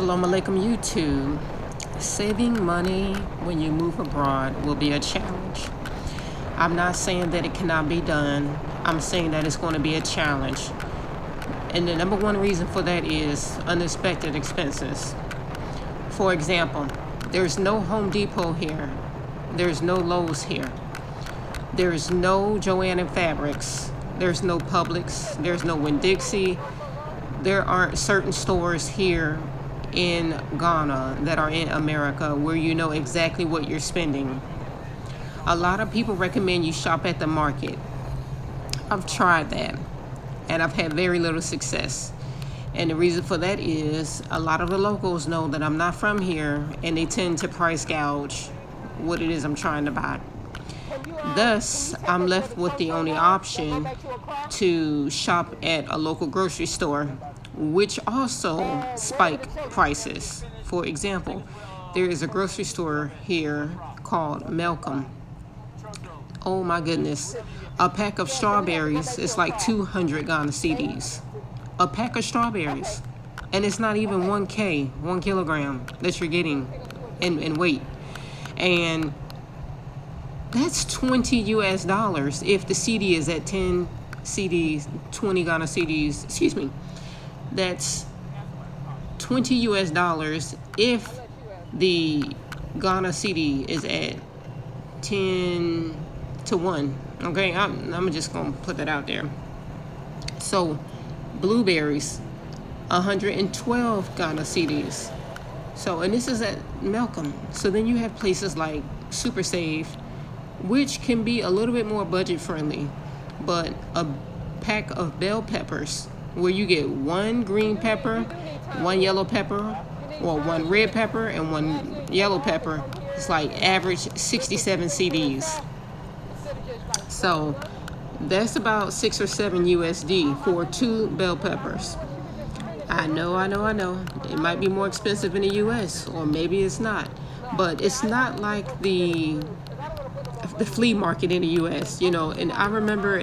Shalom Alaikum YouTube. Saving money when you move abroad will be a challenge. I'm not saying that it cannot be done. I'm saying that it's going to be a challenge. And the number one reason for that is unexpected expenses. For example, there's no Home Depot here. There's no Lowe's here. There's no Joann Fabrics. There's no Publix. There's no Winn-Dixie. There aren't certain stores here in Ghana that are in America where you know exactly what you're spending. A lot of people recommend you shop at the market. I've tried that and I've had very little success. And the reason for that is a lot of the locals know that I'm not from here and they tend to price gouge what it is I'm trying to buy. Thus, I'm left with the only option to shop at a local grocery store, which also spike prices. For example, there is a grocery store here called Malcolm. Oh my goodness. A pack of strawberries is like 200 Ghana cedis. A pack of strawberries. And it's not even 1 kilogram that you're getting in weight. And that's 20 US dollars if the CD is at 10 CDs, 20 Ghana CDs, excuse me. That's 20 US dollars if the Ghana CD is at 10 to 1. Okay, I'm just going to put that out there. So, blueberries, 112 Ghana CDs. So, and this is at Malcolm. So then you have places like Super Save, which can be a little bit more budget friendly, but a pack of bell peppers where you get 1 green pepper, 1 yellow pepper, or 1 red pepper and 1 yellow pepper, it's like average 67 CDs. So that's about 6 or 7 USD for 2 bell peppers. I know. It might be more expensive in the US, or maybe it's not, but it's not like the flea market in the U.S., you know. And I remember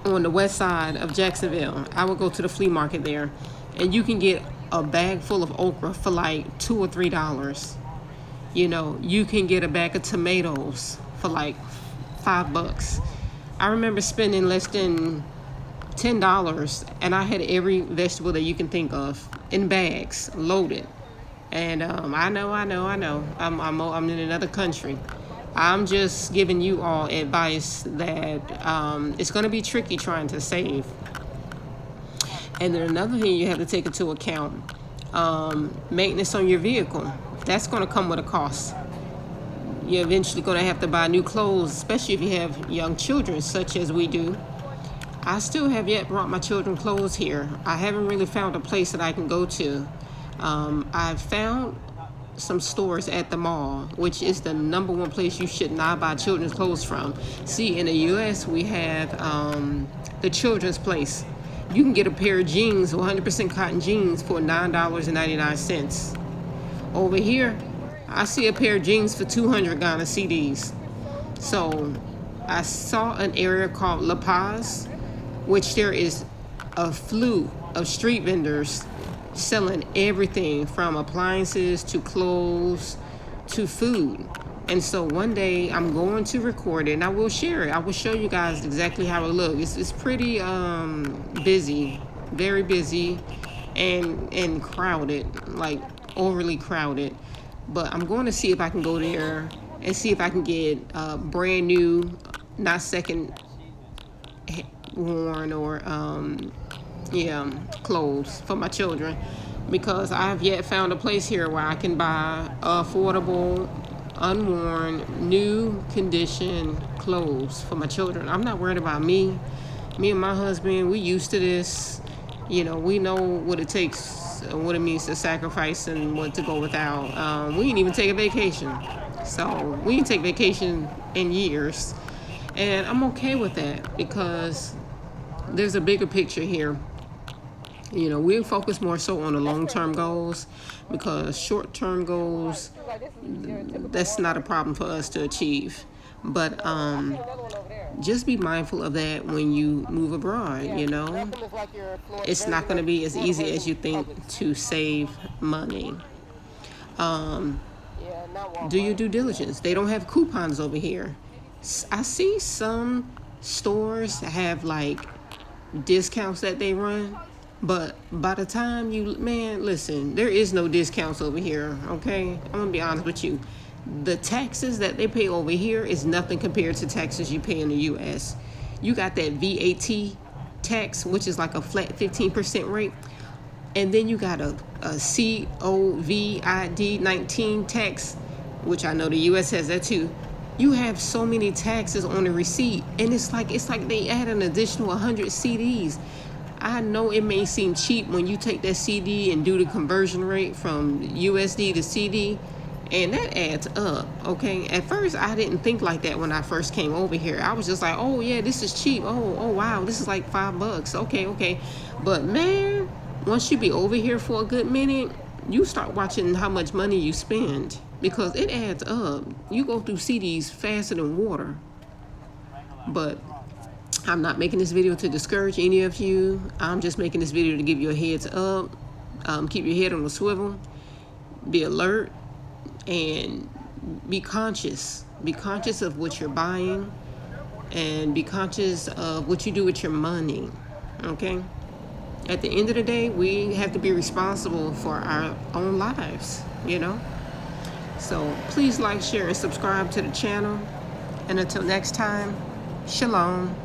on the west side of Jacksonville, I would go to the flea market there, and you can get a bag full of okra for like $2 or $3. You know, you can get a bag of tomatoes for like $5. I remember spending less than $10, and I had every vegetable that you can think of in bags, loaded. And I know. I'm in another country. I'm just giving you all advice that it's going to be tricky trying to save. And then another thing you have to take into account, maintenance on your vehicle. That's going to come with a cost. You're eventually going to have to buy new clothes, especially if you have young children, such as we do. I still have yet brought my children clothes here. I haven't really found a place that I can go to. I've found some stores at the mall, which is the number one place you should not buy children's clothes from. See, in the U.S., we have the children's place. You can get a pair of jeans, 100% cotton jeans, for $9.99. Over here, I see a pair of jeans for 200 Ghana CDs. So I saw an area called La Paz, which there is a slew of street vendors selling everything from appliances to clothes to food. And so one day I'm going to record it and I will share it. I will show you guys exactly how it looks. It's pretty busy, very busy, and crowded, like overly crowded. But I'm going to see if I can go there and see if I can get brand new, not second worn or clothes for my children, because I've yet found a place here where I can buy affordable, unworn, new condition clothes for my children. I'm not worried about me and my husband. We used to this, you know. We know what it takes and what it means to sacrifice and what to go without. We didn't even take a vacation, so we didn't take vacation in years, and I'm okay with that because there's a bigger picture here. You know, we focus more so on the long-term goals, because short-term goals, that's not a problem for us to achieve. But just be mindful of that when you move abroad. You know, it's not going to be as easy as you think to save money. Do your due diligence. They don't have coupons over here. I see some stores have like discounts that they run, but by the time listen, there is no discounts over here, okay? I'm gonna be honest with you. The taxes that they pay over here is nothing compared to taxes you pay in the US. You got that VAT tax, which is like a flat 15% rate. And then you got a COVID 19 tax, which I know the US has that too. You have so many taxes on the receipt, and it's like they add an additional 100 CDs. I know it may seem cheap when you take that CD and do the conversion rate from USD to CD, and that adds up, okay? At first, I didn't think like that when I first came over here. I was just like, oh yeah, this is cheap. Oh wow, this is like $5. Okay. But man, once you be over here for a good minute, you start watching how much money you spend, because it adds up. You go through CDs faster than water. But I'm not making this video to discourage any of you. I'm just making this video to give you a heads up. Keep your head on the swivel. Be alert and be conscious. Be conscious of what you're buying, and be conscious of what you do with your money, okay? At the end of the day, we have to be responsible for our own lives, you know? So please like, share, and subscribe to the channel. And until next time, shalom.